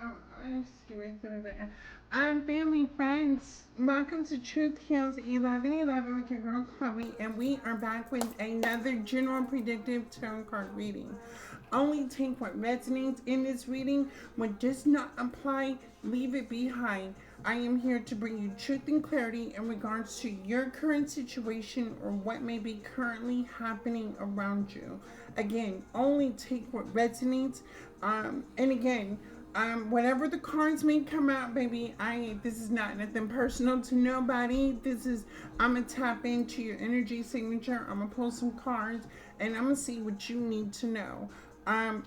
Oh, I see right through that. Family, friends, welcome to Truth Heals 1111 with your girl Chloe, and we are back with another general predictive tarot card reading. Only take what resonates in this reading. What does not apply, leave it behind. I am here to bring you truth and clarity in regards to your current situation or what may be currently happening around you. Again, only take what resonates. And again, whatever the cards may come out, baby, this is not nothing personal to nobody. This is, I'm gonna tap into your energy signature. I'm gonna pull some cards and I'm gonna see what you need to know.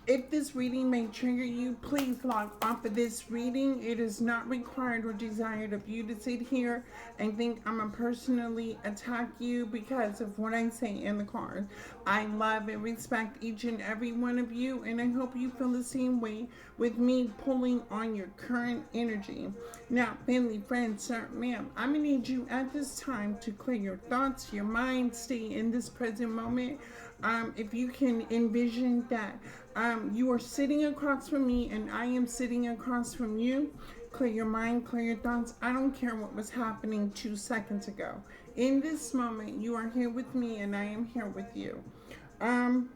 If this reading may trigger you, please log off of this reading. It is not required or desired of you to sit here and think I'm gonna personally attack you because of what I say in the cards. I love and respect each and every one of you, and I hope you feel the same way with me pulling on your current energy. Now, family, friends, sir, ma'am, I'm gonna need you at this time to clear your thoughts, your mind, stay in this present moment. If you can envision that you are sitting across from me and I am sitting across from you, clear your mind, clear your thoughts. I don't care what was happening 2 seconds ago. In this moment, you are here with me and I am here with you. Um,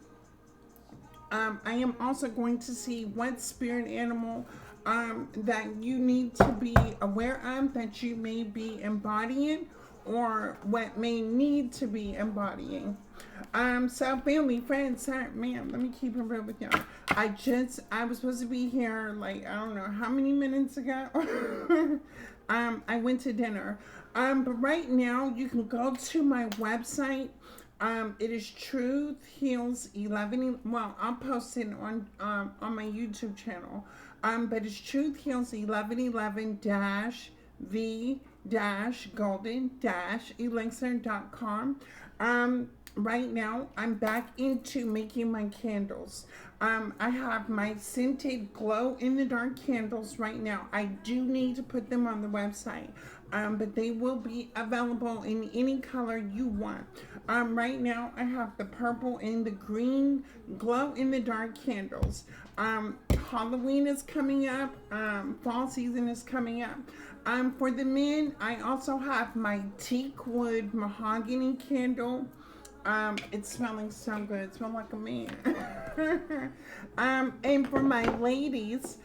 I am also going to see what spirit animal that you need to be aware of that you may be embodying or what may need to be embodying. So family, friends, sir, ma'am, let me keep it real with y'all. I was supposed to be here like, I don't know how many minutes ago. I went to dinner. But right now you can go to my website. It is Truth Heals 11. Well, I'll post it on my YouTube channel. But it's Truth Heals 1111 dash the dash golden dash elixir.com. Right now I'm back into making my candles. I have my scented glow in the dark candles right now. I do need to put them on the website. But they will be available in any color you want. Right now I have the purple and the green glow in the dark candles. Halloween is coming up. Fall season is coming up. For the men, I also have my teak wood mahogany candle. It's smelling so good. It smells like a man. And for my ladies,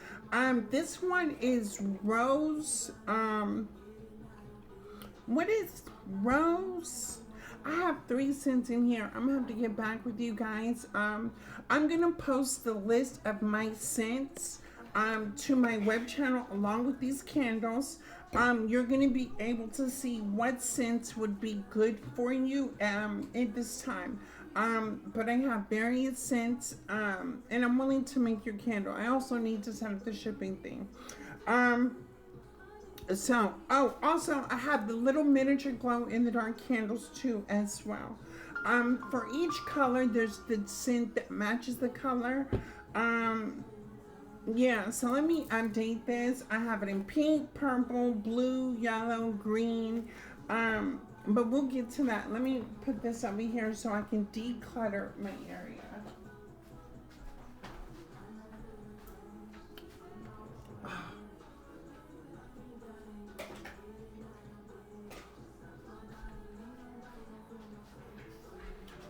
this one is rose. What is rose? I have 3 scents in here. I'm gonna have to get back with you guys. I'm gonna post the list of my scents to my web channel along with these candles. You're gonna be able to see what scents would be good for you at this time. But I have various scents, and I'm willing to make your candle. I also need to set up the shipping thing. Also, I have the little miniature glow in the dark candles too, as well. For each color, there's the scent that matches the color. Yeah, so let me update this. I have it in pink, purple, blue, yellow, green. But we'll get to that. Let me put this over here so I can declutter my area.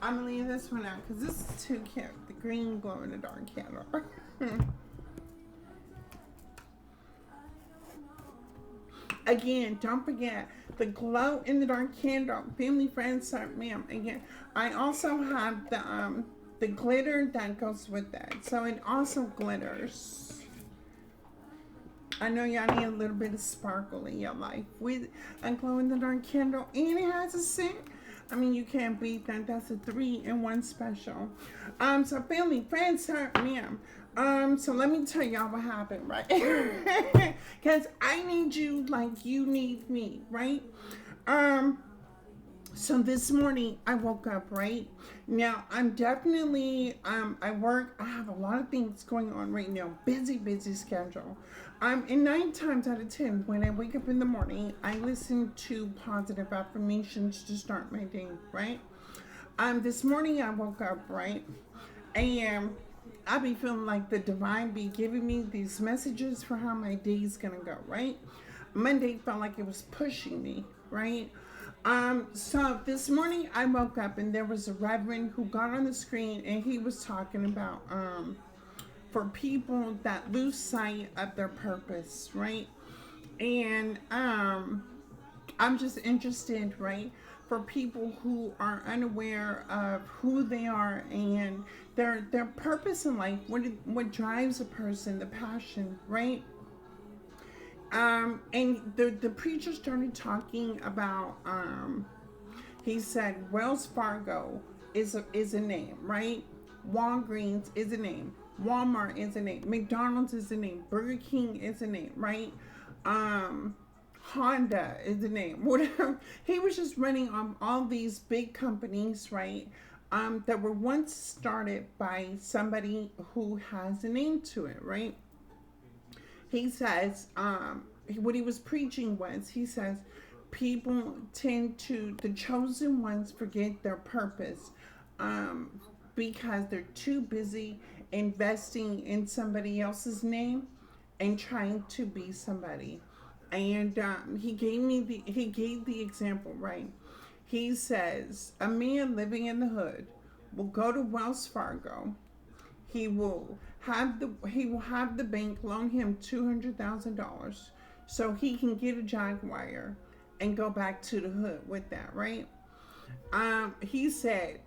I'm gonna leave this one out because this is too cute. The green glow in the dark candle. Again, don't forget the glow in the dark candle. Family, friends, sir, ma'am. Again, I also have the glitter that goes with that. So it also glitters. I know y'all need a little bit of sparkle in your life with a glow in the dark candle, and it has a scent. I mean, you can't beat that. That's a 3-in-1 special. So family, friends, sir, ma'am. So let me tell y'all what happened, right? Because I need you like you need me, right? Um, so this morning I woke up, right? Now I'm definitely I work, I have a lot of things going on right now. Busy schedule. And 9 times out of 10 when I wake up in the morning, I listen to positive affirmations to start my day, right? This morning I woke up, right? And I be feeling like the divine be giving me these messages for how my day's gonna go, right? Monday felt like it was pushing me, right? So this morning I woke up and there was a reverend who got on the screen and he was talking about for people that lose sight of their purpose, right? And I'm just interested, right? For people who are unaware of who they are and their purpose in life, what drives a person, the passion, right? And the preacher started talking about he said Wells Fargo is a name, right? Walgreens is a name. Walmart is a name. McDonald's is a name. Burger King is a name, right? Um, Honda is the name. Whatever. He was just running on all these big companies, right? That were once started by somebody who has a name to it, right? He says, what he was preaching was, he says, people tend to, the chosen ones forget their purpose um, because they're too busy investing in somebody else's name and trying to be somebody. And he gave the example, right? He says a man living in the hood will go to Wells Fargo. He will have the bank loan him $200,000 so he can get a Jaguar and go back to the hood with that, right? He said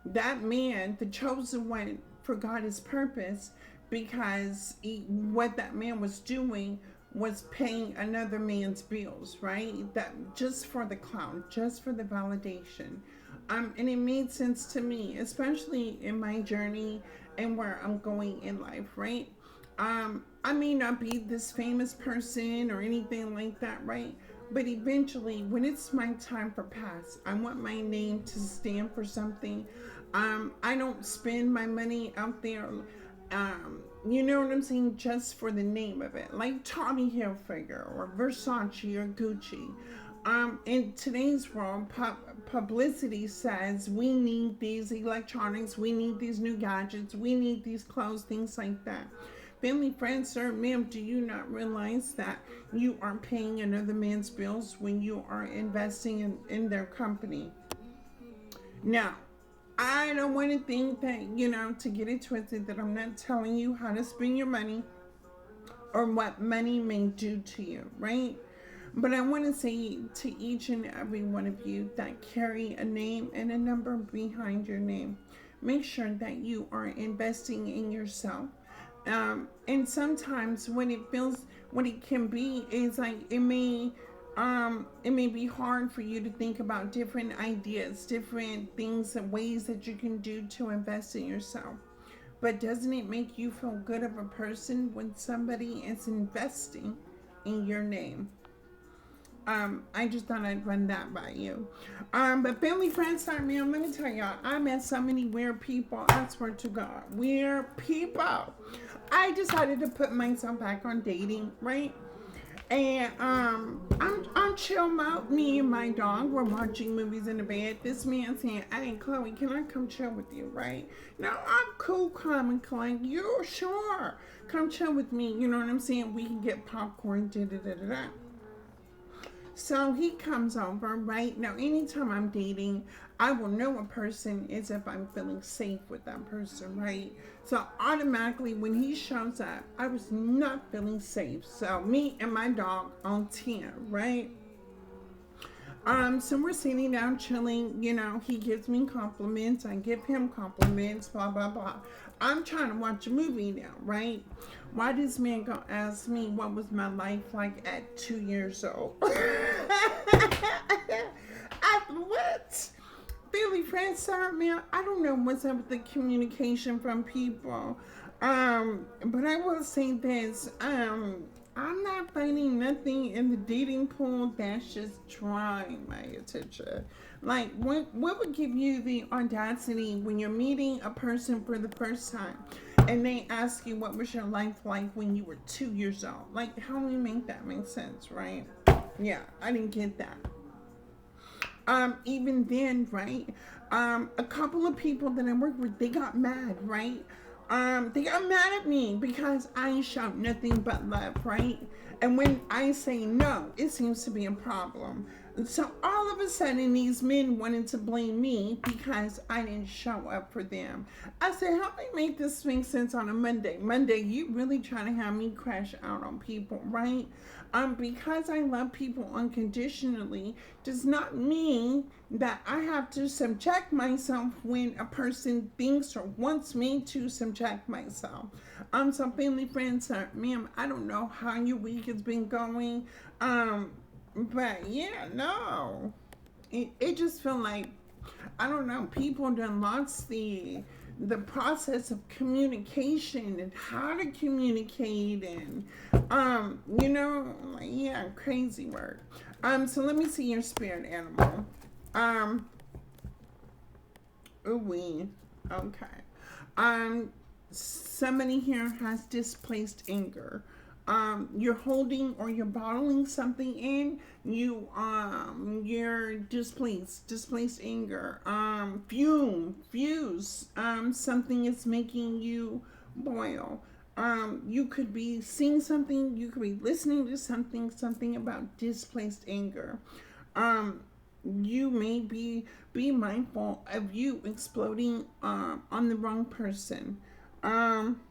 that man, the chosen one, forgot his purpose because what that man was doing was paying another man's bills, right? That just for the clown, just for the validation. And it made sense to me, especially in my journey and where I'm going in life, right? I may not be this famous person or anything like that, right? But eventually, when it's my time for pass, I want my name to stand for something. I don't spend my money out there. You know what I'm saying? Just for the name of it, like Tommy Hilfiger or Versace or Gucci. In today's world, publicity says we need these electronics, we need these new gadgets, we need these clothes, things like that. Family, friends, sir, ma'am, do you not realize that you are paying another man's bills when you are investing in their company? Now, I don't want to think that, to get it twisted, that I'm not telling you how to spend your money or what money may do to you, right? But I want to say to each and every one of you that carry a name and a number behind your name, make sure that you are investing in yourself. And sometimes what it can be is like it may be hard for you to think about different ideas, different things and ways that you can do to invest in yourself. But doesn't it make you feel good of a person when somebody is investing in your name? I just thought I'd run that by you. But family, friends, time, man, let me tell y'all, I met so many weird people. I swear to God, weird people. I decided to put myself back on dating, right? And I'm chill mode. Me and my dog were watching movies in the bed. This man saying, "Hey, Chloe, can I come chill with you?" Right? Now I'm cool, calm, and collected. You sure? Come chill with me. You know what I'm saying? We can get popcorn. Da da da da da. So he comes over, right? Now, anytime I'm dating, I will know a person is if I'm feeling safe with that person, right? So automatically when he shows up, I was not feeling safe. So me and my dog on 10, right? So we're sitting down chilling, he gives me compliments, I give him compliments, blah blah blah. I'm trying to watch a movie now, right? Why this man gonna ask me what was my life like at 2 years old? What? Family friends, sir, man, I don't know what's up with the communication from people. But I will say this. I'm not finding nothing in the dating pool that's just drawing my attention. Like, what would give you the audacity when you're meeting a person for the first time and they ask you what was your life like when you were 2 years old? Like, how do we make that make sense, right? Yeah, I didn't get that. Even then, right? A couple of people that I worked with, they got mad, right? They got mad at me because I shout nothing but love, right? And when I say no, it seems to be a problem. So all of a sudden, these men wanted to blame me because I didn't show up for them. I said, help me make this make sense on a Monday. Monday, you really trying to have me crash out on people, right? Because I love people unconditionally does not mean that I have to subject myself when a person thinks or wants me to subject myself. So family friends, ma'am, I don't know how your week has been going. But yeah, no. It just feel like, I don't know, people done lost the process of communication and how to communicate, and like, yeah, crazy work. So let me see your spirit animal. um Ooh wee. Okay. Somebody here has displaced anger. You're holding or you're bottling something in. You're displaced anger. Fuse. Something is making you boil. You could be seeing something. You could be listening to something about displaced anger. Um, you may be mindful of you exploding on the wrong person. Um,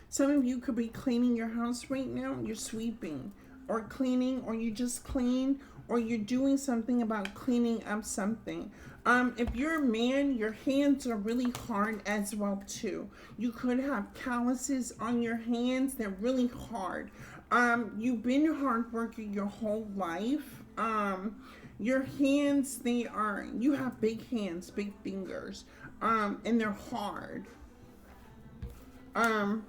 some of you could be cleaning your house right now. You're sweeping or cleaning, or you just clean, or you're doing something about cleaning up something. If you're a man, your hands are really hard as well too. You could have calluses on your hands. They're really hard. You've been a hard worker your whole life. Your hands, you have big hands, big fingers, and they're hard. Um,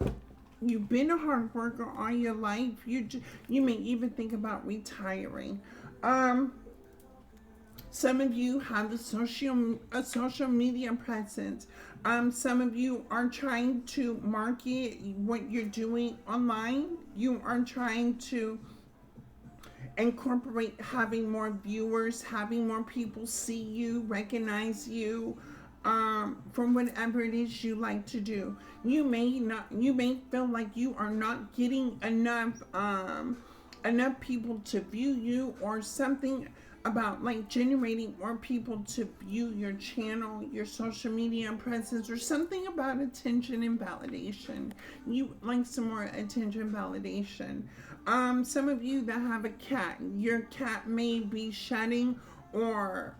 you've been a hard worker all your life. You may even think about retiring. Um, some of you have a social media presence. Some of you are trying to market what you're doing online. You are trying to incorporate having more viewers, having more people see you, recognize you, from whatever it is you like to do. You may feel like you are not getting enough people to view you, or something about like generating more people to view your channel, your social media presence, or something about attention and validation. You like some more attention and validation. Some of you that have a cat, your cat may be shedding, or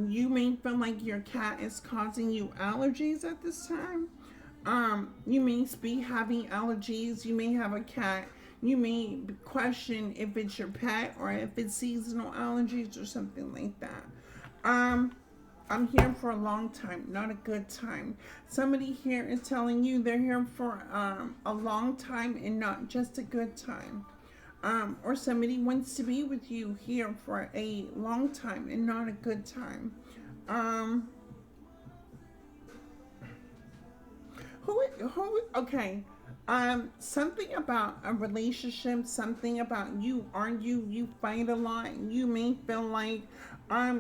you may feel like your cat is causing you allergies at this time. You may be having allergies. You may have a cat. You may question if it's your pet or if it's seasonal allergies or something like that. Um, I'm here for a long time, not a good time. Somebody here is telling you they're here for a long time and not just a good time. Or somebody wants to be with you here for a long time and not a good time. Um, okay. Something about a relationship, something about you argue, you fight a lot. You may feel like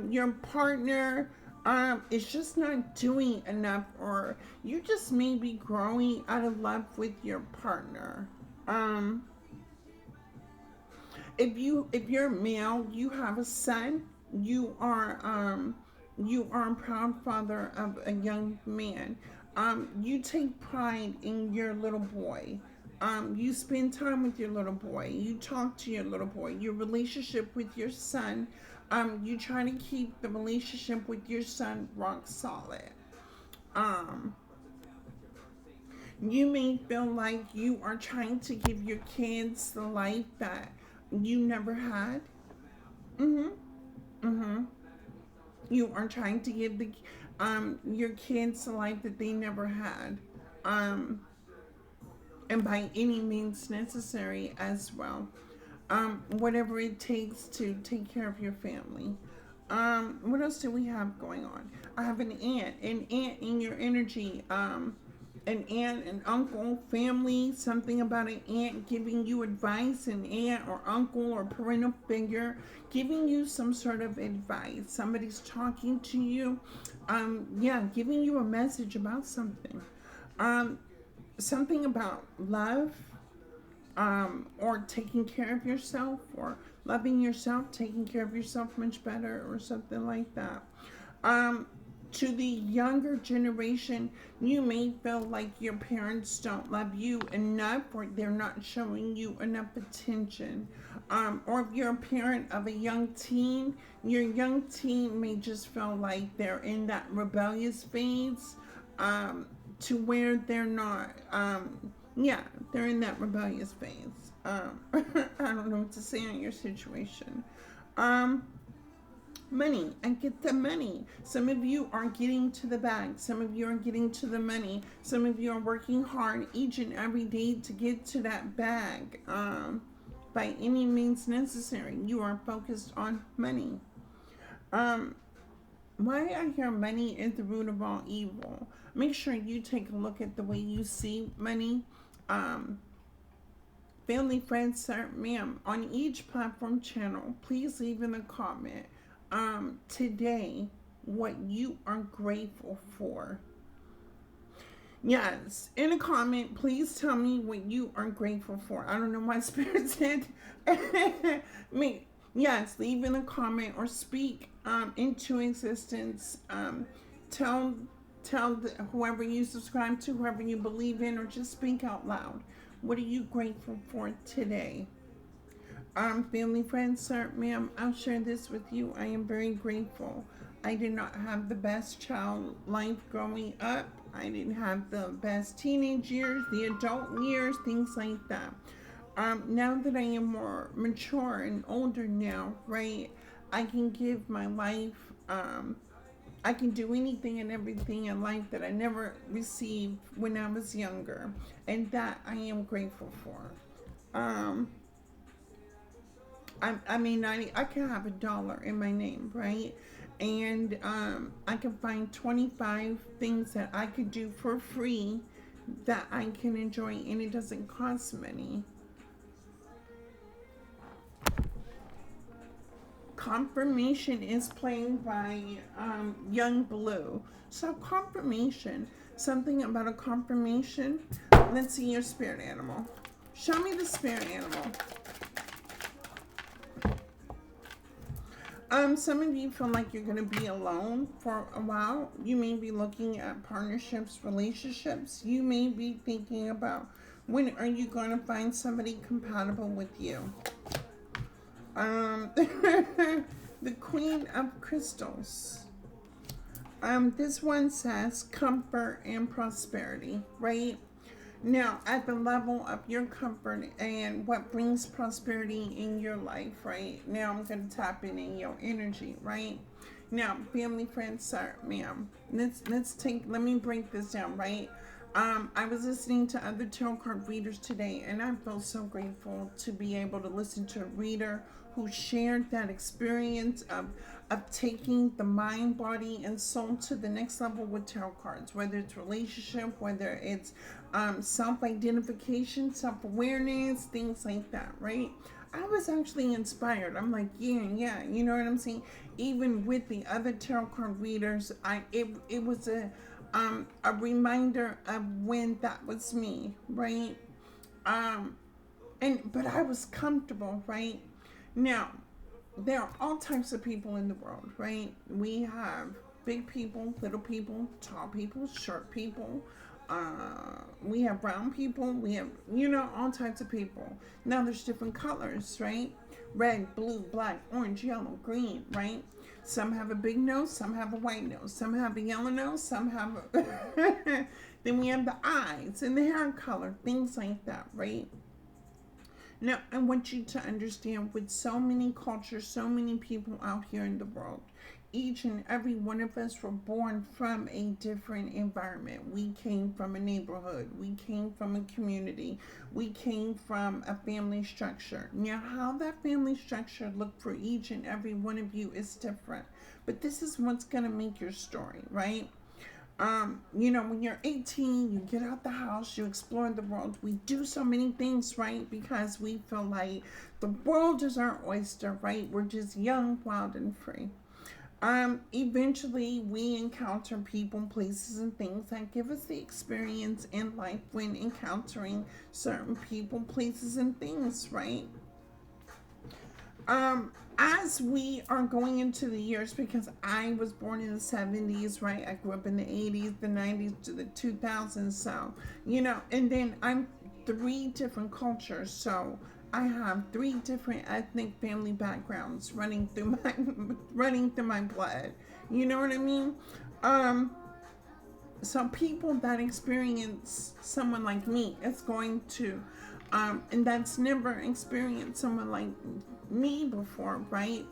your partner is just not doing enough, or you just may be growing out of love with your partner. Um, if you're male, you have a son, you are a proud father of a young man. You take pride in your little boy. You spend time with your little boy. You talk to your little boy. Your relationship with your son. You try to keep the relationship with your son rock solid. Um, you may feel like you are trying to give your kids the life that you never had. Mm-hmm. Mm-hmm. You are trying to give the your kids the life that they never had. Um, and by any means necessary as well. Whatever it takes to take care of your family. What else do we have going on? I have an aunt in your energy. An aunt, an uncle, family, something about an aunt giving you advice, an aunt or uncle or parental figure giving you some sort of advice. Somebody's talking to you, yeah, giving you a message about something. Um, Something about love, or taking care of yourself, or loving yourself, taking care of yourself much better, or something like that. Um, to the younger generation, you may feel like your parents don't love you enough, or they're not showing you enough attention. Or if you're a parent of a young teen, your young teen may just feel like they're in that rebellious phase, to where they're not, yeah, they're in that rebellious phase. I don't know what to say on your situation. Um, Money. I get the money. Some of you are getting to the bag. Some of you are getting to the money. Some of you are working hard each and every day to get to that bag. By any means necessary. You are focused on money. Um, why I hear money is the root of all evil. Make sure you take a look at the way you see money. Um, Family, friends, sir, ma'am, on each platform channel, please leave in a comment today what you are grateful for. Yes, in a comment, please tell me what you are grateful for. I don't know why Spirit said. Me, yes, leave in a comment or speak into existence. Tell whoever you subscribe to, whoever you believe in, or just speak out loud. What are you grateful for today? Family, friends, sir, ma'am, I'll share this with you. I am very grateful. I did not have the best child life growing up. I didn't have the best teenage years, the adult years, things like that. Now that I am more mature and older now, right, I can give my life, I can do anything and everything in life that I never received when I was younger. And that I am grateful for. Um, I can have $1 in my name, right? And I can find 25 things that I could do for free that I can enjoy, and it doesn't cost money. Confirmation is playing by Young Blue. So, confirmation, something about a confirmation. Let's see your spirit animal. Show me the spirit animal. Some of you feel like you're going to be alone for a while. You may be looking at partnerships, relationships. You may be thinking about when are you going to find somebody compatible with you. The Queen of Crystals. This one says comfort and prosperity, right? Now, at the level of your comfort and what brings prosperity in your life, right? Now, I'm going to tap in your energy, right? Now, family, friends, sir, ma'am, let me break this down, right? I was listening to other tarot card readers today, and I feel so grateful to be able to listen to a reader who shared that experience of taking the mind, body, and soul to the next level with tarot cards, whether it's relationship, whether it's self-identification, self-awareness, things like that, right? I was actually inspired. I'm like, yeah, you know what I'm saying? Even with the other tarot card readers, it was a reminder of when that was me, right? But I was comfortable, right? Now, there are all types of people in the world, right? We have big people, little people, tall people, short people. we have brown people, we have, all types of people. Now there's different colors, right? Red, blue, black, orange, yellow, green, right? Some have a big nose, some have a white nose, some have a yellow nose, some have a then we have the eyes and the hair color, things like that, right? Now, I want you to understand, with so many cultures, so many people out here in the world, each and every one of us were born from a different environment. We came from a neighborhood. We came from a community. We came from a family structure. Now, how that family structure looked for each and every one of you is different. But this is what's going to make your story, right? When you're 18, you get out the house, you explore the world. We do so many things, right? Because we feel like the world is our oyster, right? We're just young, wild, and free. Eventually we encounter people, places, and things that give us the experience in life when encountering certain people, places, and things, right? As we are going into the years, because I was born in the 70s, right? I grew up in the 80s, the 90s, to the 2000s. So, and then I'm three different cultures. So I have three different ethnic family backgrounds running through my blood. You know what I mean? So people that experience someone like me, it's going to, and that's never experienced someone like me before, right?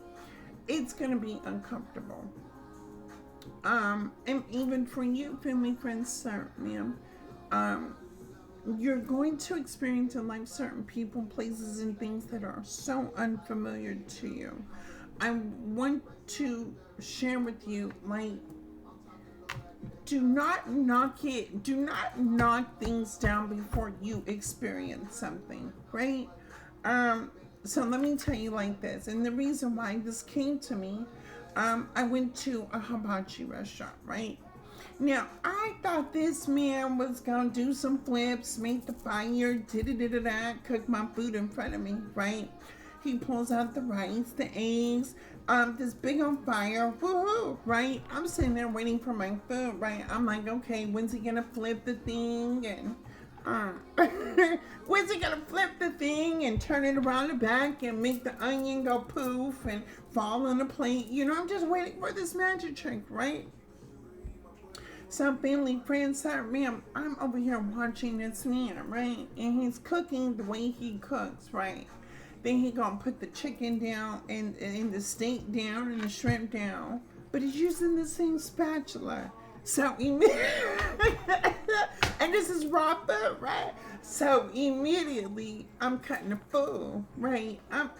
It's going to be uncomfortable. And even for you, family, friends, sir, ma'am, you're going to experience in life certain people, places, and things that are so unfamiliar to you. I want to share with you, like, do not knock things down before you experience something, right? So let me tell you like this, and the reason why this came to me, I went to a hibachi restaurant, right? Now, I thought this man was gonna do some flips, make the fire, da-da-da-da-da, cook my food in front of me, right? He pulls out the rice, the eggs, this big on fire, woohoo, right? I'm sitting there waiting for my food, right? I'm like, okay, when's he gonna flip the thing? And when's he gonna flip the thing and turn it around the back and make the onion go poof and fall on the plate? I'm just waiting for this magic trick, right? So family, friends, sorry, ma'am, I'm over here watching this man, right? And he's cooking the way he cooks, right? Then he gonna put the chicken down and the steak down and the shrimp down, but he's using the same spatula. So and this is raw food, right? So immediately I'm cutting the food, right? I'm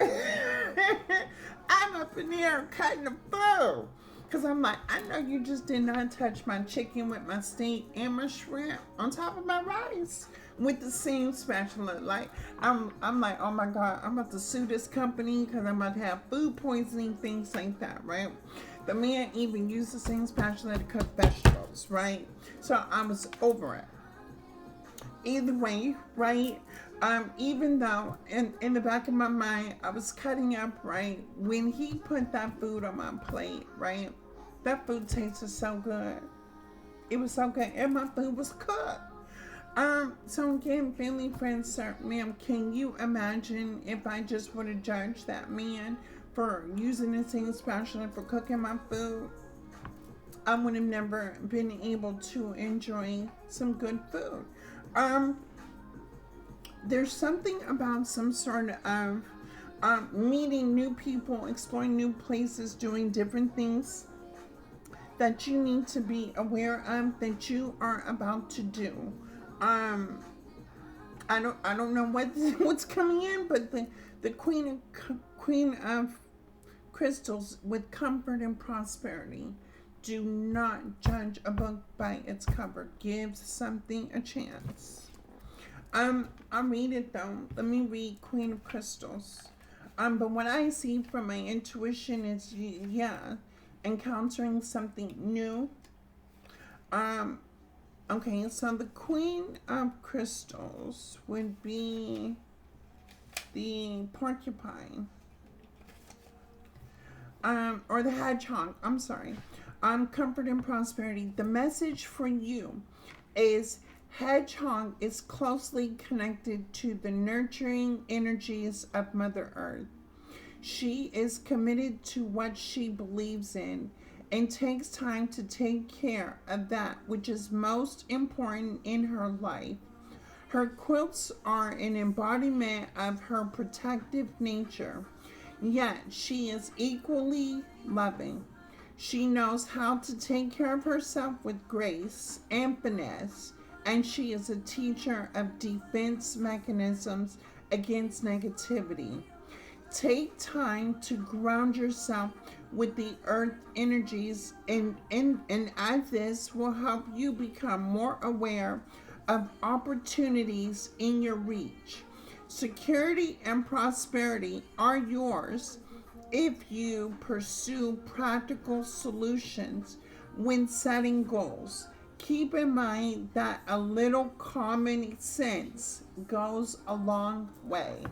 I'm up in there cutting the food. Cause I'm like, I know you just did not touch my chicken with my steak and my shrimp on top of my rice with the same spatula. Like, I'm like, oh my God, I'm about to sue this company because I'm about to have food poisoning, things like that, right? The man even used the same spatula to cook vegetables, right? So I was over it. Either way, right? Even though in the back of my mind, I was cutting up, right? When he put that food on my plate, right? That food tasted so good. It was so good, and my food was cooked. So again, family, friends, sir, ma'am, can you imagine if I just would have judged that man for using the same spatula for cooking my food? I would have never been able to enjoy some good food. There's something about some sort of meeting new people, exploring new places, doing different things that you need to be aware of that you are about to do. I don't know what's coming in, but the queen of crystals with comfort and prosperity. Do not judge a book by its cover. Give something a chance. I'll read it though. Let me read Queen of Crystals. But what I see from my intuition is, yeah, encountering something new. Okay, so the Queen of Crystals would be the porcupine. Or the hedgehog. I'm sorry. Comfort and prosperity. The message for you is Hedgehog is closely connected to the nurturing energies of Mother Earth. She is committed to what she believes in and takes time to take care of that which is most important in her life. Her quilts are an embodiment of her protective nature, yet she is equally loving. She knows how to take care of herself with grace and finesse, and she is a teacher of defense mechanisms against negativity. Take time to ground yourself with the earth energies, and as this will help you become more aware of opportunities in your reach. Security and prosperity are yours if you pursue practical solutions when setting goals. Keep in mind that a little common sense goes a long way.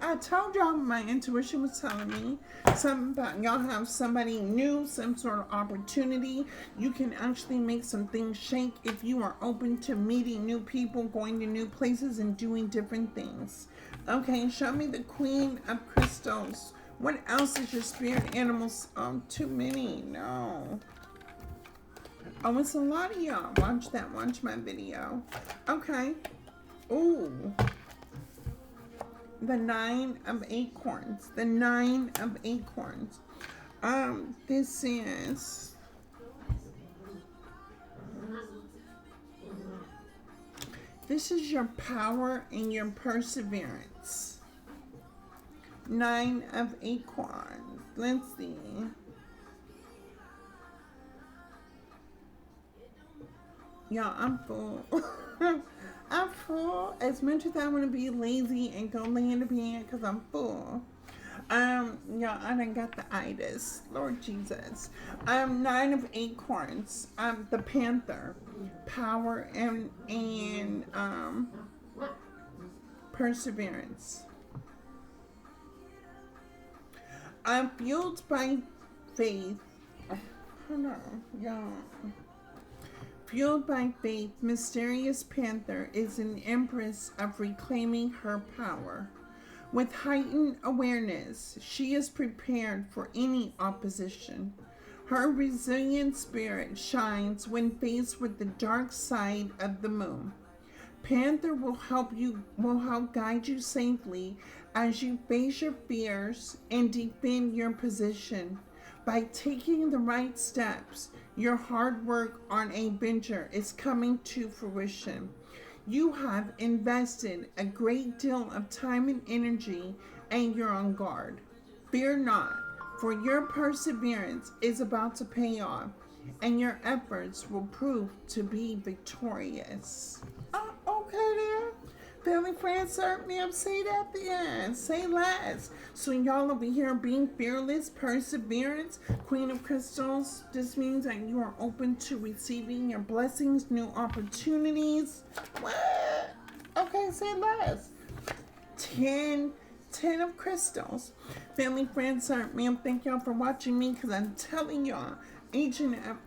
I told y'all my intuition was telling me something about y'all have somebody new, some sort of opportunity. You can actually make some things shake if you are open to meeting new people, going to new places, and doing different things. Okay, show me the Queen of Crystals. What else is your spirit animals? Oh, too many. No. Oh, it's a lot of y'all. Watch that. Watch my video. Okay. Ooh. The Nine of Acorns. The Nine of Acorns. This is your power and your perseverance. Nine of Acorns. Let's see. Y'all, I'm full. I'm full. As much as I want to be lazy and go lay in the bed because I'm full. Y'all, I done got the itis. Lord Jesus. Nine of Acorns. The Panther. Power and perseverance. Fueled by faith. Hold on, y'all. Fueled by faith, Mysterious Panther is an empress of reclaiming her power. With heightened awareness, she is prepared for any opposition. Her resilient spirit shines when faced with the dark side of the moon. Panther will help guide you safely as you face your fears and defend your position. By taking the right steps, your hard work on a venture is coming to fruition. You have invested a great deal of time and energy, and you're on guard. Fear not, for your perseverance is about to pay off, and your efforts will prove to be victorious. Oh, okay then. Family, friends, serve me up. Say that then. Say less. So y'all over here being fearless, perseverance, Queen of Crystals. This means that you are open to receiving your blessings, new opportunities. What? Okay, say less. 10 of Crystals. Family, friends, serve me up. Thank y'all for watching me, because I'm telling y'all,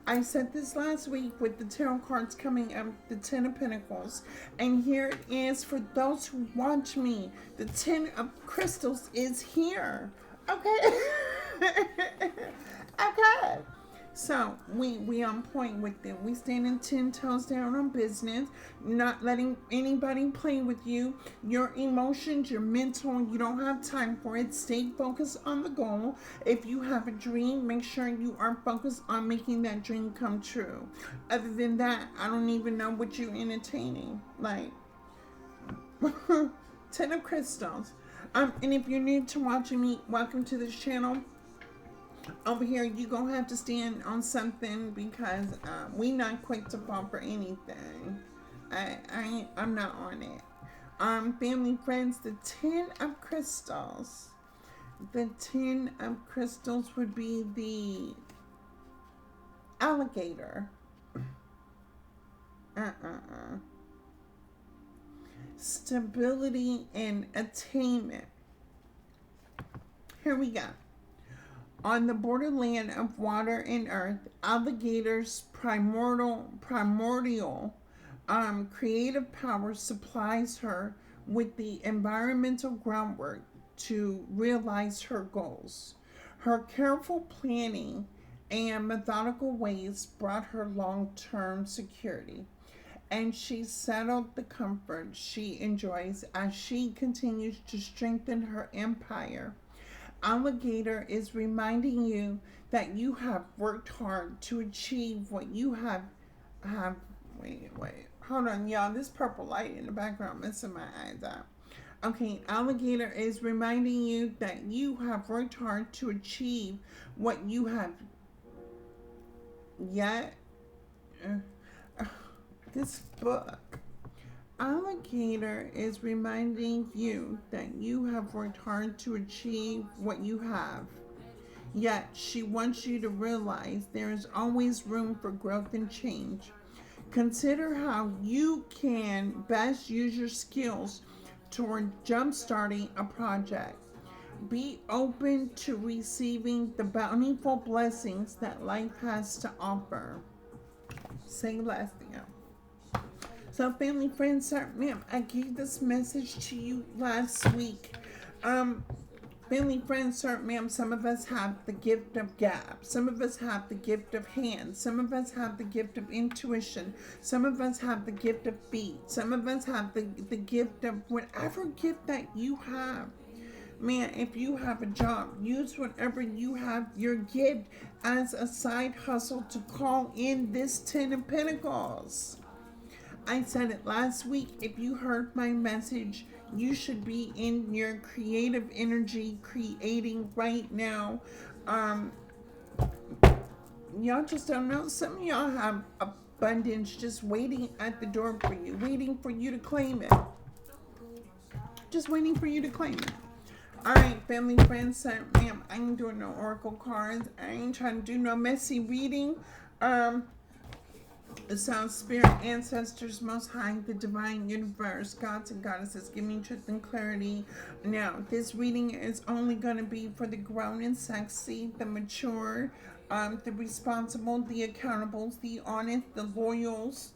I said this last week with the tarot cards coming up, the 10 of Pentacles. And here it is for those who watch me. The 10 of Crystals is here. Okay. Okay. So we on point with it. We standing 10 toes down on business, not letting anybody play with you. Your emotions, your mental, you don't have time for it. Stay focused on the goal. If you have a dream, make sure you are focused on making that dream come true. Other than that, I don't even know what you're entertaining. Like 10 of Crystals. And if you're new to watching me, welcome to this channel. Over here, you gonna have to stand on something, because we not quick to fall for anything. I'm not on it. Family, friends, the 10 of Crystals. The 10 of Crystals would be the alligator. Stability and attainment. Here we go. On the borderland of water and earth, alligator's primordial creative power supplies her with the environmental groundwork to realize her goals. Her careful planning and methodical ways brought her long term security, and she settled the comfort she enjoys as she continues to strengthen her empire. Alligator is reminding you that you have worked hard to achieve what you have wait. Hold on, y'all. This purple light in the background messing my eyes out. Okay, alligator is reminding you that you have worked hard to achieve what you have yet. This book. Alligator is reminding you that you have worked hard to achieve what you have. Yet, she wants you to realize there is always room for growth and change. Consider how you can best use your skills toward jumpstarting a project. Be open to receiving the bountiful blessings that life has to offer. Say less, you know. So, family, friends, sir, ma'am, I gave this message to you last week. Family, friends, sir, ma'am, some of us have the gift of gab. Some of us have the gift of hand. Some of us have the gift of intuition. Some of us have the gift of beat. Some of us have the gift of whatever gift that you have. Man, if you have a job, use whatever you have, your gift, as a side hustle to call in this 10 of Pentacles. I said it last week. If you heard my message, you should be in your creative energy, creating right now. Y'all just don't know. Some of y'all have abundance just waiting at the door for you, waiting for you to claim it. Just waiting for you to claim it. All right, family, friends, sir, ma'am, I ain't doing no oracle cards. I ain't trying to do no messy reading. The sound, spirit, ancestors, most high, the divine universe, gods and goddesses, give me truth and clarity. Now, this reading is only going to be for the grown and sexy, the mature, the responsible, the accountables, the honest, the loyals,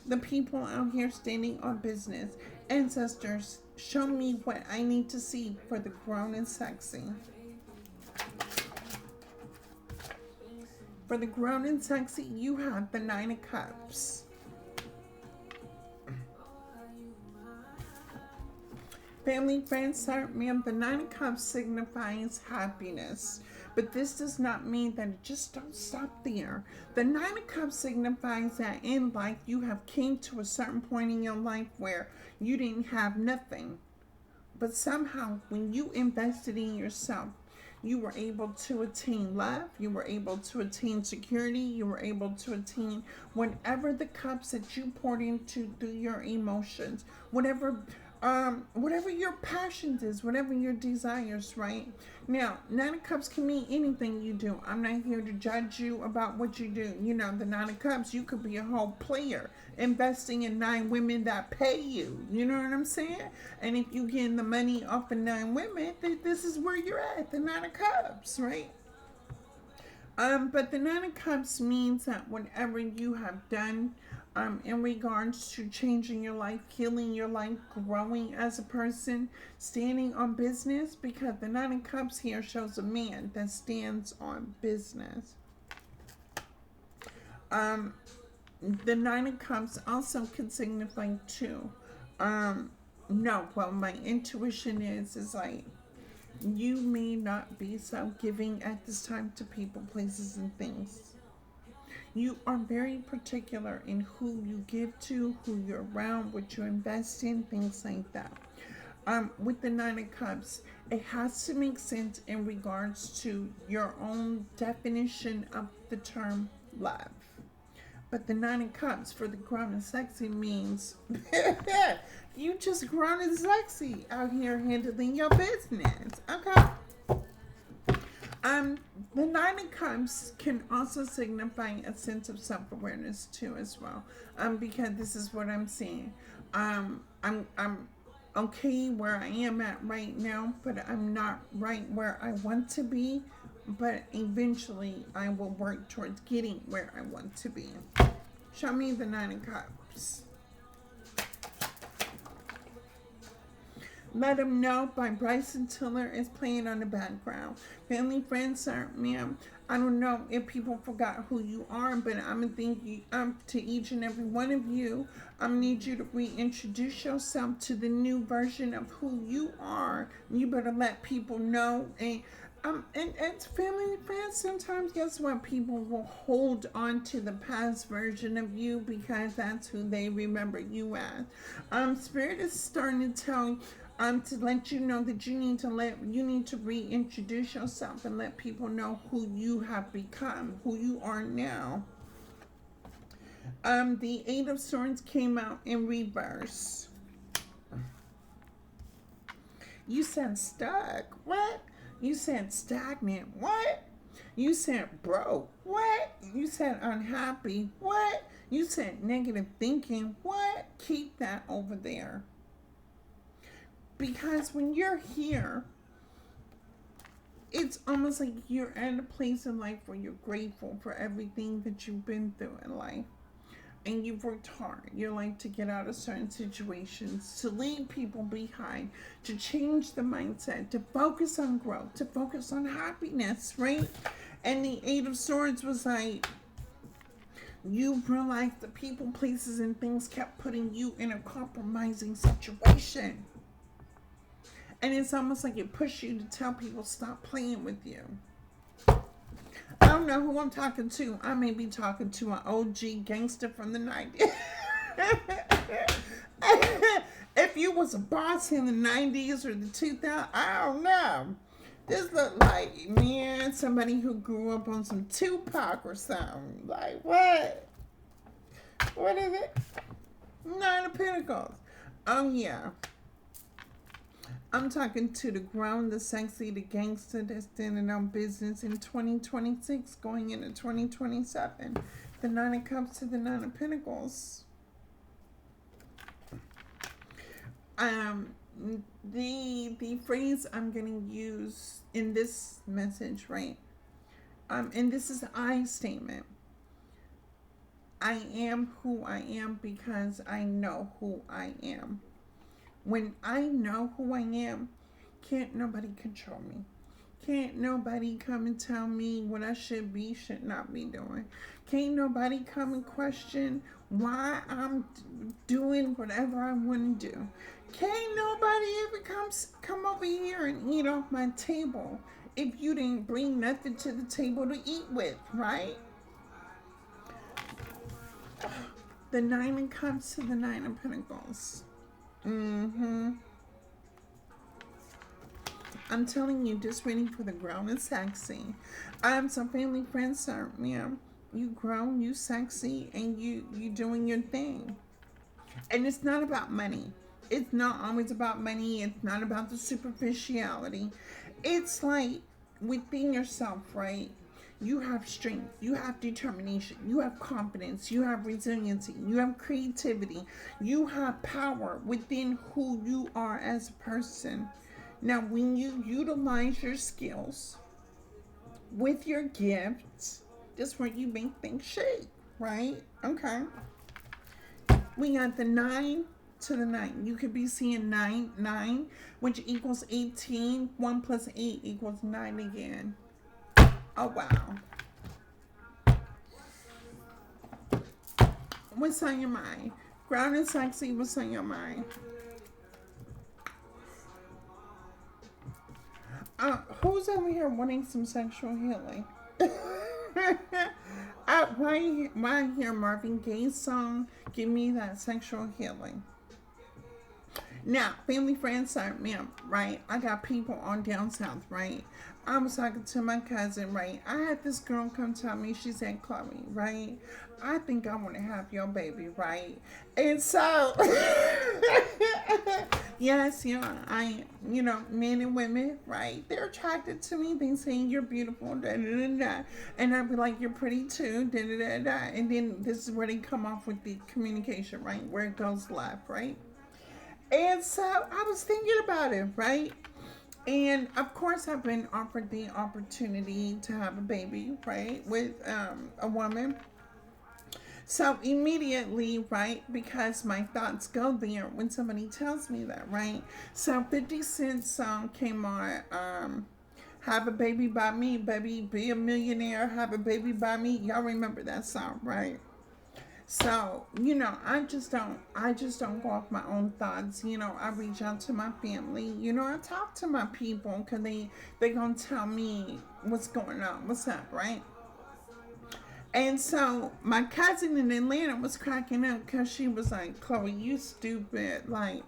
the people out here standing on business. Ancestors, show me what I need to see for the grown and sexy. For the grown and sexy, you have the 9 of Cups. Family, friends, sir, ma'am, the 9 of Cups signifies happiness. But this does not mean that it just don't stop there. The 9 of Cups signifies that in life you have came to a certain point in your life where you didn't have nothing. But somehow when you invested in yourself, you were able to attain love, you were able to attain security, you were able to attain whatever the cups that you poured into through your emotions, whatever your passions is, whatever your desires, right? Now, 9 of Cups can mean anything you do. I'm not here to judge you about what you do. You know, the 9 of Cups, you could be a whole player investing in 9 women that pay you. You know what I'm saying? And if you getting the money off of 9 women, this is where you're at, the 9 of Cups, right? But the 9 of Cups means that whatever you have done in regards to changing your life, healing your life, growing as a person, standing on business, because the 9 of Cups here shows a man that stands on business. The 9 of Cups also can signify too. My intuition is like, you may not be so giving at this time to people, places, and things. You are very particular in who you give to, who you're around, what you invest in, things like that. With the 9 of Cups, it has to make sense in regards to your own definition of the term love. But the 9 of Cups for the grown and sexy means you just grown and sexy out here handling your business. Okay. The 9 of Cups can also signify a sense of self-awareness too, as well. Because this is what I'm seeing. I'm okay where I am at right now, but I'm not right where I want to be. but eventually I will work towards getting where I want to be. Show me the Nine of Cups. Let Him Know by Bryson Tiller is playing on the background. Family, friends, sir, ma'am, I don't know if people forgot who you are, but I'm going to think to each and every one of you, I'm going to need you to reintroduce yourself to the new version of who you are. You better let people know. And it's family and friends. Sometimes, guess what? People will hold on to the past version of you because that's who they remember you as. Spirit is starting to tell you, to let you know that you need to reintroduce yourself and let people know who you have become, who you are now. The Eight of Swords came out in reverse. You said stuck. What? You said stagnant. What? You said broke. What? You said unhappy. What? You said negative thinking. What? Keep that over there. Because when you're here, it's almost like you're at a place in life where you're grateful for everything that you've been through in life. And you've worked hard, your life, to get out of certain situations, to leave people behind, to change the mindset, to focus on growth, to focus on happiness, right? And the Eight of Swords was like, you realized the people, places, and things kept putting you in a compromising situation. And it's almost like it pushed you to tell people, stop playing with you. I don't know who I'm talking to. I may be talking to an OG gangster from the 90s. If you was a boss in the 90s or the 2000s, I don't know. This look like, man, somebody who grew up on some Tupac or something. Like, what? What is it? Nine of Pentacles. Oh, yeah. I'm talking to the grown, the sexy, the gangster that's standing on business in 2026 going into 2027. The Nine of Cups to the Nine of Pentacles. The phrase I'm going to use in this message, right? And this is an I statement. I am who I am because I know who I am. When I know who I am, can't nobody control me. Can't nobody come and tell me what I should be, should not be doing. Can't nobody come and question why I'm doing whatever I want to do. Can't nobody ever come over here and eat off my table if you didn't bring nothing to the table to eat with, right? The Nine of Cups to the Nine of Pentacles. I'm telling you, just waiting for the grown and sexy. Some family friends, sir, ma'am. You grown, you sexy, and you doing your thing. And it's not about money. It's not always about money. It's not about the superficiality. It's like within yourself, right? You have strength, you have determination, you have confidence, you have resiliency, you have creativity, you have power within who you are as a person. Now, when you utilize your skills with your gifts, that's where you make things shake, right? Okay. We got the 9 to the 9. You could be seeing 9, which equals 18. 1 plus 8 equals 9 again. Oh, wow. What's on your mind? Ground and sexy, what's on your mind? Who's over here wanting some sexual healing? Why I hear Marvin Gaye's song, Give Me That Sexual Healing. Now, family, friends, sorry, ma'am, right? I got people on down south, right? I was talking to my cousin, right? I had this girl come tell me, she said, Chloe, right? I think I want to have your baby, right? And so, yes, men and women, right? They're attracted to me. They say you're beautiful, da da da da. And I'd be like, you're pretty too, da da da da. And then this is where they come off with the communication, right? Where it goes left, right? And so I was thinking about it, right? And of course, I've been offered the opportunity to have a baby, right, with a woman. So immediately, right, because my thoughts go there when somebody tells me that, right? So 50 Cent's song came on, Have a Baby by Me, Baby, Be a Millionaire, Have a Baby by Me. Y'all remember that song, right? So, I just don't go off my own thoughts. I reach out to my family. I talk to my people because they gonna tell me what's going on, what's up, right? And so my cousin in Atlanta was cracking up because she was like, Chloe, you stupid. Like,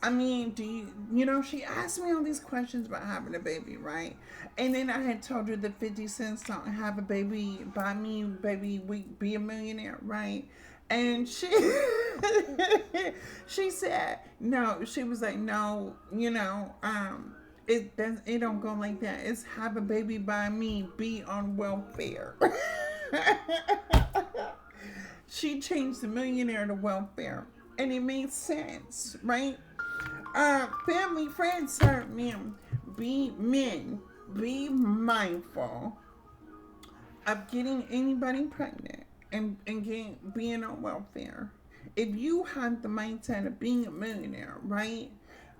I mean, she asked me all these questions about having a baby, right? And then I had told her the 50 Cent song, Have a Baby by Me, Baby, We Be a Millionaire, right? And she she said, no, she was like, no, it don't go like that. It's have a baby by me, be on welfare. She changed the millionaire to welfare. And it made sense, right? Family, friends, sir, ma'am, be men. Be mindful of getting anybody pregnant and being on welfare. If you have the mindset of being a millionaire, right?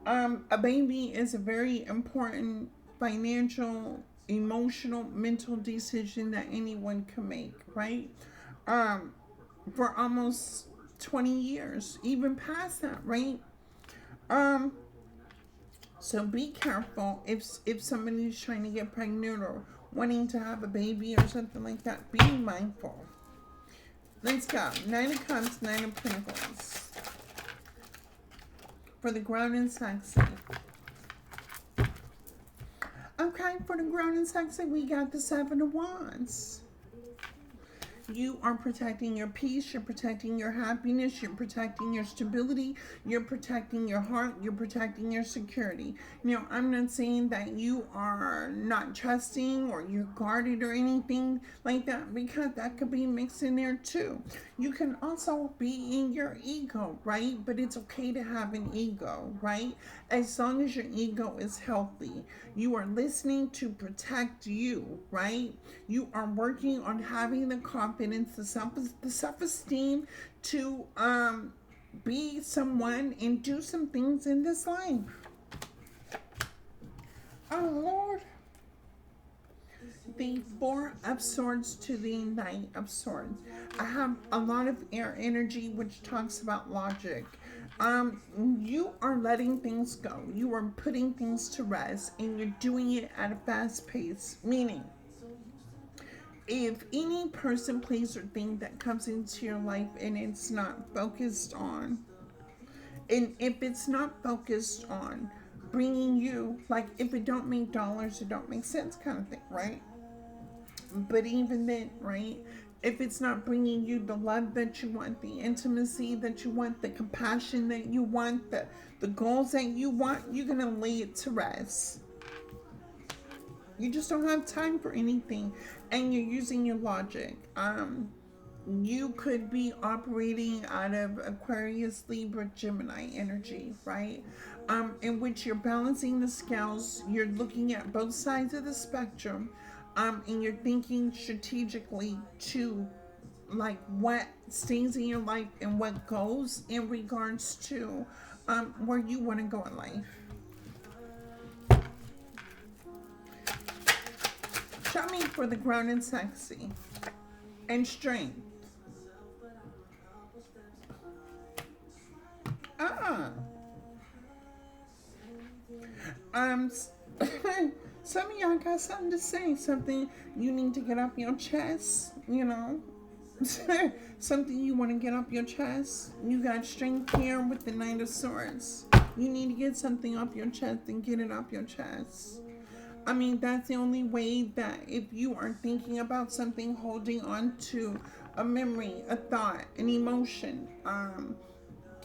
A baby is a very important financial, emotional, mental decision that anyone can make, right? Um, for almost 20 years, even past that, right? Um, so be careful if somebody's trying to get pregnant or wanting to have a baby or something like that. Be mindful. Let's go. Nine of Cups, Nine of Pentacles. For the grown and sexy. Okay, for the grown and sexy, we got the Seven of Wands. You are protecting your peace, you're protecting your happiness, you're protecting your stability, you're protecting your heart, you're protecting your security. I'm not saying that you are not trusting or you're guarded or anything like that, because that could be mixed in there too. You can also be in your ego, right? But it's okay to have an ego, right? As long as your ego is healthy. You are listening to protect you, right? You are working on having the confidence, the self-esteem to be someone and do some things in this life. Oh Lord. The Four of Swords to the Knight of Swords. I have a lot of air energy, which talks about logic. You are letting things go. You are putting things to rest, and you're doing it at a fast pace. Meaning, if any person, place, or thing that comes into your life and it's not focused on, and if it's not focused on bringing you, like if it don't make dollars, it don't make sense kind of thing, right? But even then, right? If it's not bringing you the love that you want, the intimacy that you want, the compassion that you want, the goals that you want, you're going to lay it to rest. You just don't have time for anything, and you're using your logic. You could be operating out of Aquarius, Libra, Gemini energy, right? In which you're balancing the scales, you're looking at both sides of the spectrum, and you're thinking strategically to like what stays in your life and what goes in regards to where you want to go in life. Show me for the grown and sexy and strength. Ah. Um, some of y'all got something to say, something you need to get off your chest, something you want to get off your chest. You got strength here with the Knight of Swords. You need to get something off your chest and get it off your chest. I mean, that's the only way that if you are thinking about something, holding on to a memory, a thought, an emotion,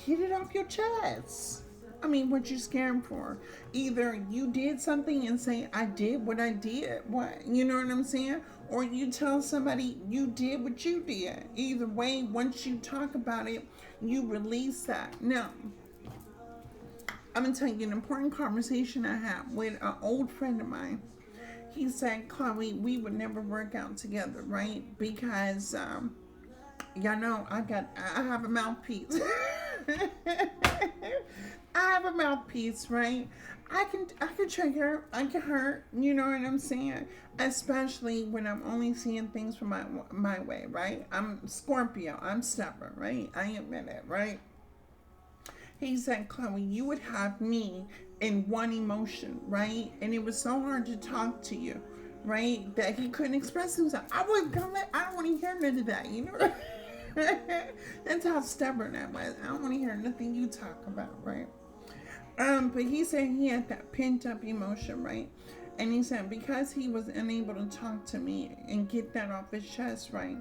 get it off your chest. I mean, what you scared for? Either you did something and say, I did what I did. What? You know what I'm saying? Or you tell somebody you did what you did. Either way, once you talk about it, you release that. Now, I'm going to tell you an important conversation I had with an old friend of mine. He said, Chloe, we would never work out together, right? Because, y'all know I have a mouthpiece. I have a mouthpiece, right? I can trigger, I can hurt, you know what I'm saying? Especially when I'm only seeing things from my way, right? I'm Scorpio, I'm stubborn, right? I admit it, right? He said, Chloe, you would have me in one emotion, right? And it was so hard to talk to you, right? That he couldn't express himself. I don't want to hear none of that, you know? That's how stubborn I was. I don't want to hear nothing you talk about, right? But he said he had that pent up emotion, right? And he said because he was unable to talk to me and get that off his chest, right?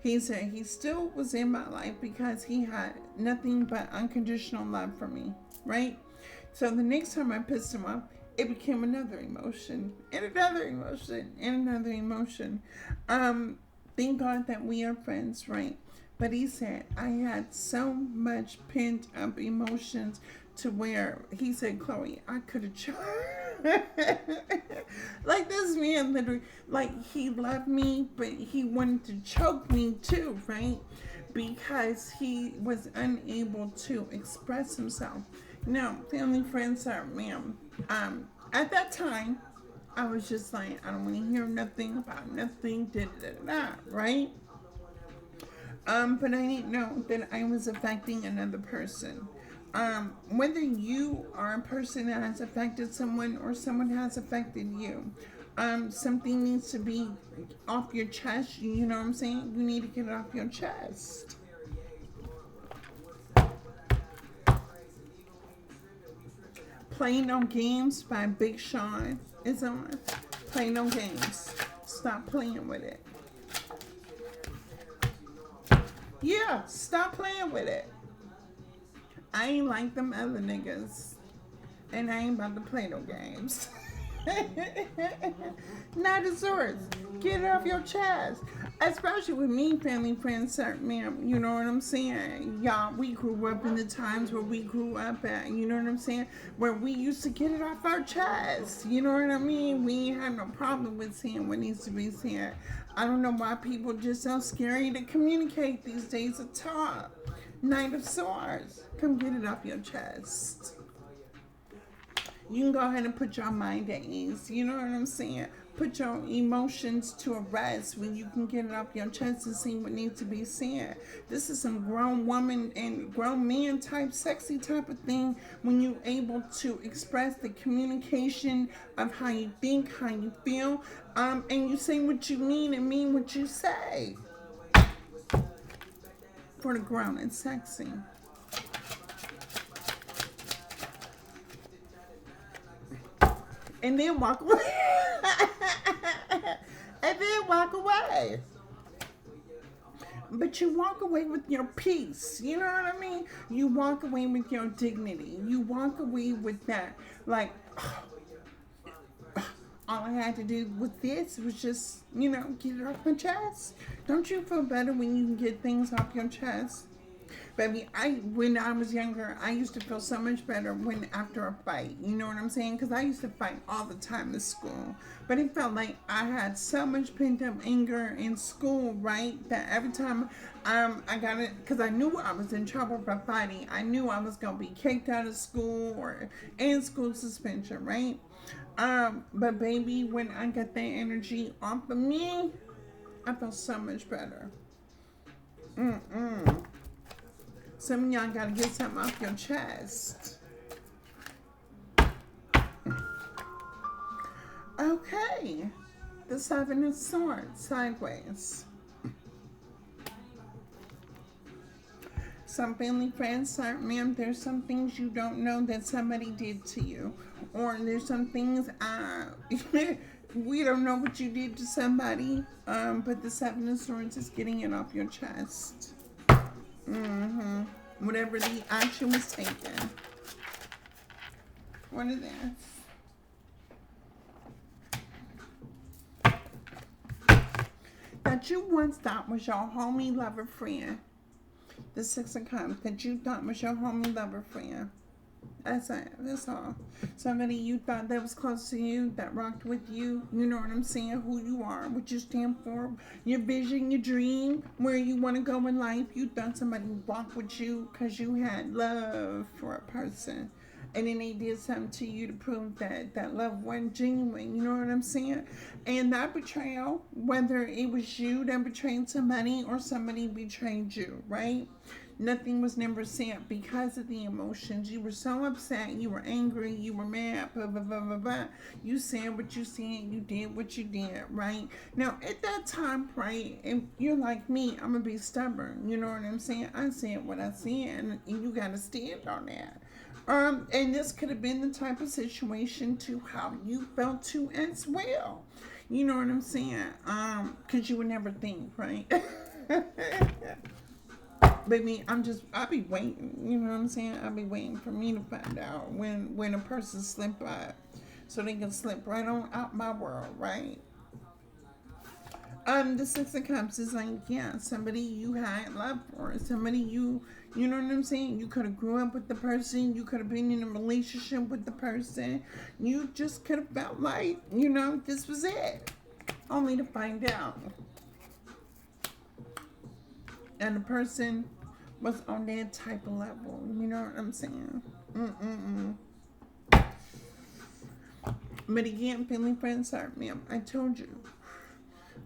He said he still was in my life because he had nothing but unconditional love for me, right? So the next time I pissed him off, it became another emotion and another emotion and another emotion. Thank God that we are friends, right? But he said I had so much pent up emotions to where he said, Chloe, I could have choked. Like this man literally, like he loved me, but he wanted to choke me too, right? Because he was unable to express himself. Now, family, friends, sir, ma'am. At that time, I was just like, I don't want to hear nothing about nothing, da da da da, right? But I didn't know that I was affecting another person. Whether you are a person that has affected someone or someone has affected you, something needs to be off your chest. You know what I'm saying? You need to get it off your chest. Playing No Games by Big Sean is on. Play No Games. Stop playing with it. Yeah, stop playing with it. I ain't like them other niggas. And I ain't about to play no games. Not a source. Get it off your chest. Especially with me, family, friends, certain ma'am. You know what I'm saying? Y'all, we grew up in the times where we grew up at. You know what I'm saying? Where we used to get it off our chest. You know what I mean? We ain't have no problem with saying what needs to be said. I don't know why people just so scary to communicate these days to talk. Knight of Swords. Come get it off your chest. You can go ahead and put your mind at ease. You know what I'm saying? Put your emotions to a rest when you can get it off your chest and see what needs to be said. This is some grown woman and grown man type, sexy type of thing when you're able to express the communication of how you think, how you feel, and you say what you mean and mean what you say. For the grown and sexy. And then walk away. And then walk away. But you walk away with your peace. You know what I mean? You walk away with your dignity. You walk away with that. Like, all I had to do with this was just, get it off my chest. Don't you feel better when you can get things off your chest? Baby, when I was younger, I used to feel so much better after a fight. You know what I'm saying? Because I used to fight all the time in school. But it felt like I had so much pent up anger in school, right? That every time I got it, because I knew I was in trouble for fighting. I knew I was going to be kicked out of school or in school suspension, right? But baby, when I got that energy off of me, I felt so much better. Some of y'all gotta get something off your chest. Okay. The Seven of Swords, sideways. Some family, friends, ma'am, there's some things you don't know that somebody did to you. Or there's some things, we don't know what you did to somebody, but the Seven of Swords is getting it off your chest. Whatever the action was taken. What is this? That you once thought was your homie, lover, friend. The Six of Cups that you thought was your homie, lover, friend. That's it. That's all. Somebody you thought that was close to you, that rocked with you. You know what I'm saying? Who you are, what you stand for, your vision, your dream, where you want to go in life. You thought somebody rocked with you because you had love for a person. And then they did something to you to prove that that love wasn't genuine. You know what I'm saying? And that betrayal, whether it was you that betrayed somebody or somebody betrayed you, right? Nothing was never said because of the emotions. You were so upset, you were angry, you were mad, blah, blah, blah, blah, blah. You said what you said, you did what you did, right? Now, at that time, right, if you're like me, I'm going to be stubborn. You know what I'm saying? I said what I said, and you got to stand on that. And this could have been the type of situation to how you felt too as well. You know what I'm saying? Because you would never think, right? But me, I'll be waiting. You know what I'm saying? I'll be waiting for me to find out when a person slip by, so they can slip right on out my world, right? The Six of Cups is like, yeah, somebody you had love for, somebody you know what I'm saying? You could have grew up with the person, you could have been in a relationship with the person, you just could have felt like, this was it, only to find out, and the person was on that type of level. You know what I'm saying? Mm-mm-mm. But again, family, friends, hurt me. I told you.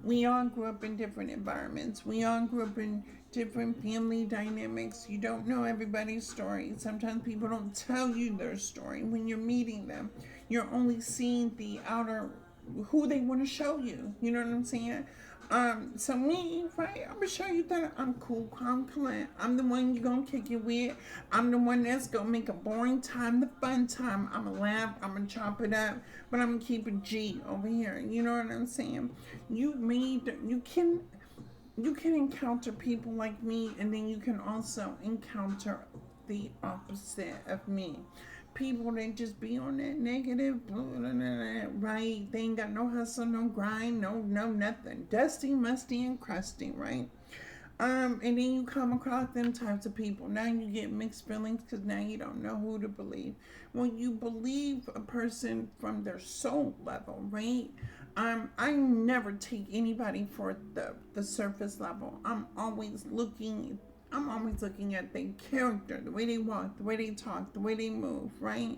We all grew up in different environments. We all grew up in different family dynamics. You don't know everybody's story. Sometimes people don't tell you their story when you're meeting them. You're only seeing the outer, who they want to show you. You know what I'm saying? So me, right, I'm gonna show you that I'm cool, calm, collect. I'm the one you gonna kick it with. I'm the one that's gonna make a boring time the fun time. I'm gonna laugh, I'm gonna chop it up, but I'm gonna keep a G over here. You know what I'm saying? You can encounter people like me, and then you can also encounter the opposite of me. People that just be on that negative, blah, blah, blah, right? They ain't got no hustle, no grind, no nothing. Dusty, musty, and crusty, right? And then you come across them types of people. Now you get mixed feelings because now you don't know who to believe. When you believe a person from their soul level, right? I never take anybody for the surface level. I'm always looking at their character, the way they walk, the way they talk, the way they move, right?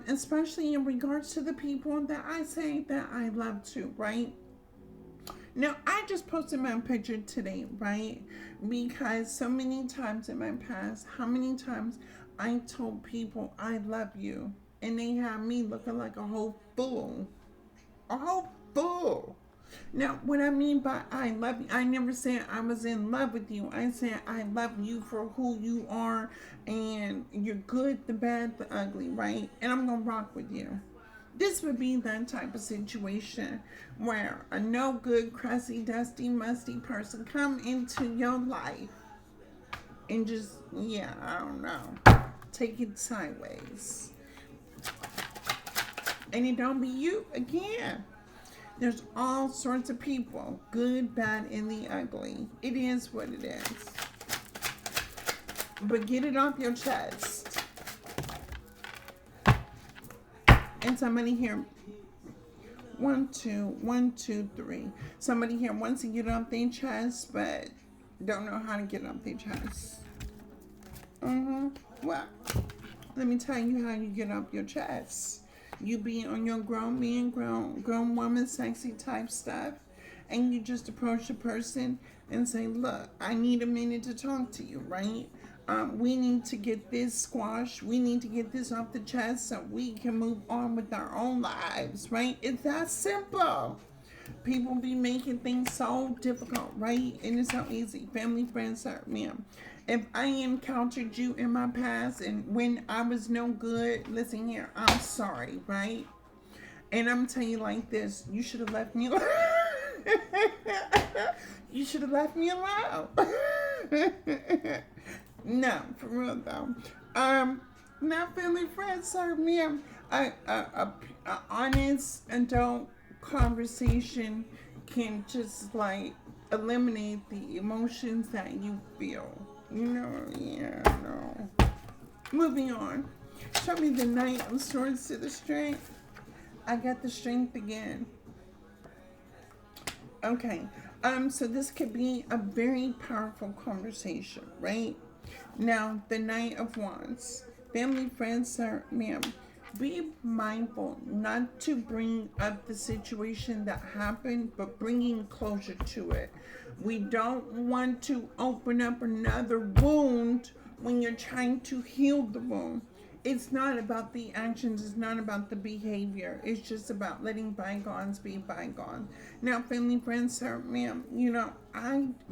Especially in regards to the people that I say that I love to, right? Now, I just posted my picture today, right? Because so many times in my past, how many times I told people I love you, and they had me looking like a whole fool. A whole fool. Now, what I mean by I love you, I never said I was in love with you. I said I love you for who you are, and you're good, the bad, the ugly, right? And I'm going to rock with you. This would be that type of situation where a no good, crusty, dusty, musty person come into your life and just, yeah, I don't know, take it sideways. And it don't be you again. There's all sorts of people, good, bad, and the ugly. It is what it is. But get it off your chest. And somebody here, 1, 2, 1, 2, 3. Somebody here wants to get it off their chest, but don't know how to get it off their chest. Well, let me tell you how you get off your chest. You be on your grown man, grown woman, sexy type stuff, and you just approach the person and say, look, I need a minute to talk to you, right? We need to get this squashed. We need to get this off the chest so we can move on with our own lives, right? It's that simple. People be making things so difficult, right? And it's so easy. Family, friends, ma'am. If I encountered you in my past and when I was no good, listen here, I'm sorry, right? And I'm telling you like this, you should have left me alone. You should have left me alone. No, for real though. Now, family, friends, ma'am, a honest adult conversation can just like eliminate the emotions that you feel. Yeah, no. Moving on. Show me the Knight of Swords to the Strength. I got the Strength again. Okay. So this could be a very powerful conversation, right? Now, the Knight of Wands. Family, friends, sir, ma'am. Be mindful not to bring up the situation that happened, but bringing closure to it. We don't want to open up another wound when you're trying to heal the wound. It's not about the actions, it's not about the behavior. It's just about letting bygones be bygones. Now, family, friends, sir, ma'am,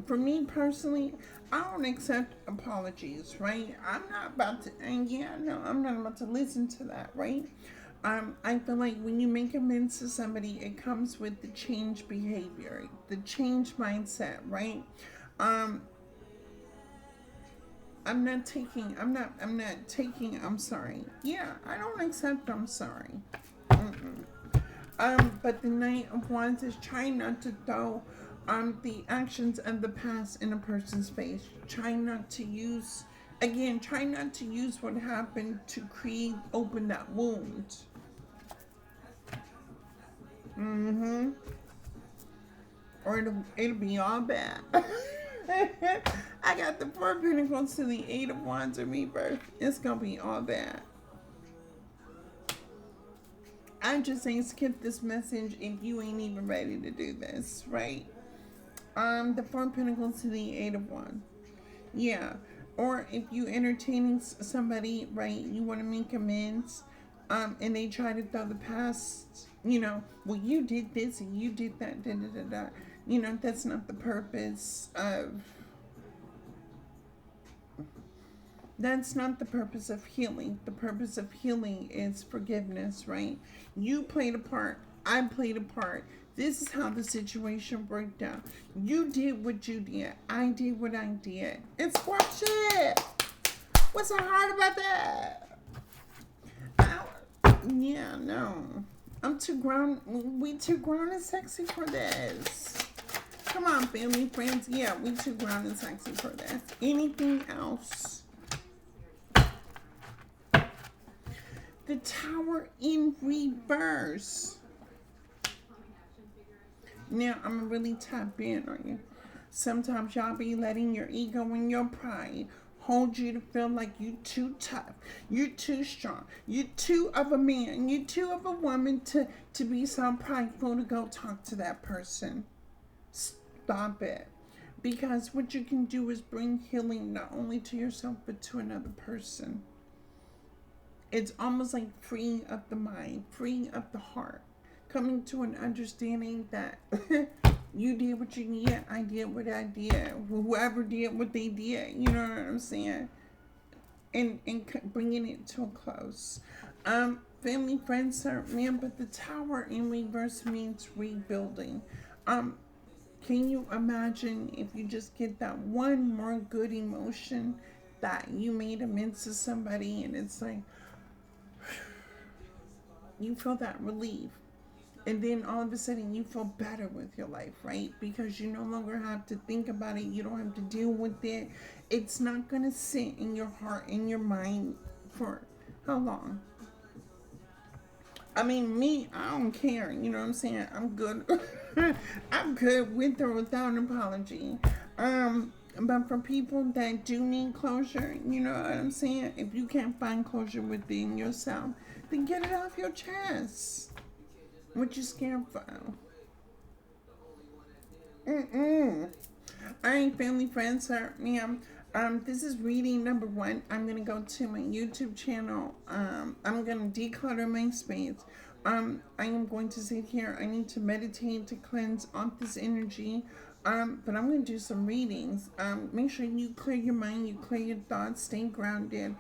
for me personally, I don't accept apologies, right? I'm not about to, and yeah, no, I'm not about to listen to that, right? I feel like when you make amends to somebody, it comes with the change behavior, the change mindset, right? Um, I'm sorry. Yeah, I don't accept I'm sorry. Mm-mm. But the Knight of Wands is trying not to throw the actions of the past in a person's face. Try not to use what happened to open that wound. Mm-hmm. Or it'll be all bad. I got the Four of Pentacles to the Eight of Wands in rebirth. It's gonna be all bad. I'm just saying skip this message if you ain't even ready to do this, right? The Four of Pentacles to the Eight of Wands. Yeah. Or if you entertaining somebody, right, you want to make amends, and they try to throw the past, well, you did this and you did that, da da da da. That's not the purpose of. That's not the purpose of healing. The purpose of healing is forgiveness, right? You played a part. I played a part. This is how the situation worked out. You did what you did. I did what I did. It's squash it. What's so hard about that? Yeah, no. I'm too grown. We too grown and sexy for this. Come on, family, friends. Yeah, we too grown and sexy for this. Anything else? The Tower in reverse. Now, I'm going to really tap in on you. Sometimes y'all be letting your ego and your pride hold you to feel like you too tough, you too strong, you too of a man, you too of a woman to be so prideful to go talk to that person. Stop it. Because what you can do is bring healing not only to yourself but to another person. It's almost like freeing up the mind, freeing up the heart, coming to an understanding that you did what you did, I did what I did, whoever did what they did, you know what I'm saying? And bringing it to a close. Family, friends, man, but the Tower in reverse means rebuilding. Can you imagine if you just get that one more good emotion that you made amends to somebody and it's like, you feel that relief. And then all of a sudden you feel better with your life, right? Because you no longer have to think about it. You don't have to deal with it. It's not going to sit in your heart, in your mind for how long? I mean, me, I don't care. You know what I'm saying? I'm good. I'm good with or without an apology. But for people that do need closure, you know what I'm saying? If you can't find closure within yourself, then get it off your chest. What you scared for? All right, family, friends, ma'am. This is reading number 1. I'm gonna go to my YouTube channel. I'm gonna declutter my space. I am going to sit here. I need to meditate to cleanse off this energy. But I'm gonna do some readings. Make sure you clear your mind, you clear your thoughts, stay grounded.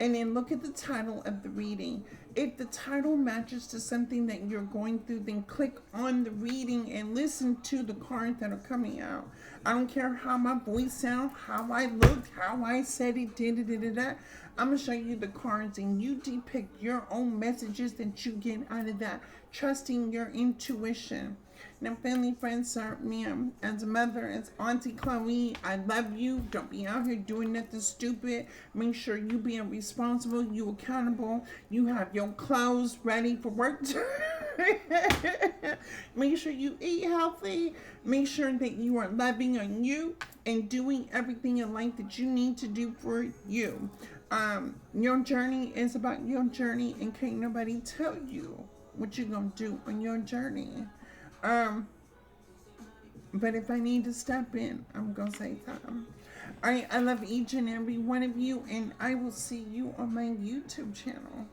And then look at the title of the reading. If the title matches to something that you're going through, then click on the reading and listen to the cards that are coming out. I don't care how my voice sounds, how I looked, how I said it, I'm going to show you the cards and you depict your own messages that you get out of that, trusting your intuition. Now, family, friends, sir, ma'am, as a mother, as Auntie Chloe, I love you. Don't be out here doing nothing stupid. Make sure you being responsible, you accountable, you have your clothes ready for work. Make sure you eat healthy. Make sure that you are loving on you and doing everything in life that you need to do for you. Your journey is about your journey, and can't nobody tell you what you're gonna do on your journey. Um, but if I need to step in, I'm gonna say time. Alright, I love each and every one of you, and I will see you on my YouTube channel.